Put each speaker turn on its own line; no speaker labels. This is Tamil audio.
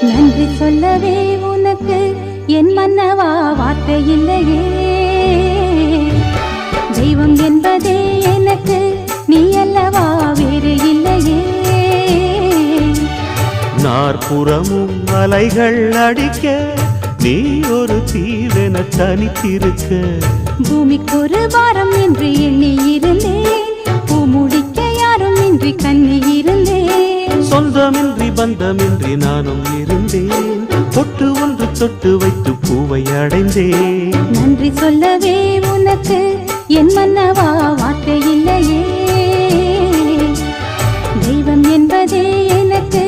நன்றி சொல்லவே உனக்கு என் மன்னவா வார்த்தை இல்லையே. தெய்வம் என்பதே எனக்கு நீ அல்லவா வேறு இல்லையே.
நாற்புறமும் அலைகள் அடிக்க நீ ஒரு தீவென தனித்திருக்க.
பூமிக்கு ஒரு வாரம் என்று எண்ணி இருந்தேன், பூ முடிக்க யாரும் இன்றி கண்ணி இருந்தேன்.
சொந்தமின்றி பந்தமின்றி நானும் இருந்தேன், பொட்டு ஒன்று தொட்டு வைத்து பூவை அடைந்தேன்.
நன்றி சொல்லவே உனக்கு என் மன்னவா வார்த்தை இல்லையே. தெய்வம் என்பதே எனக்கு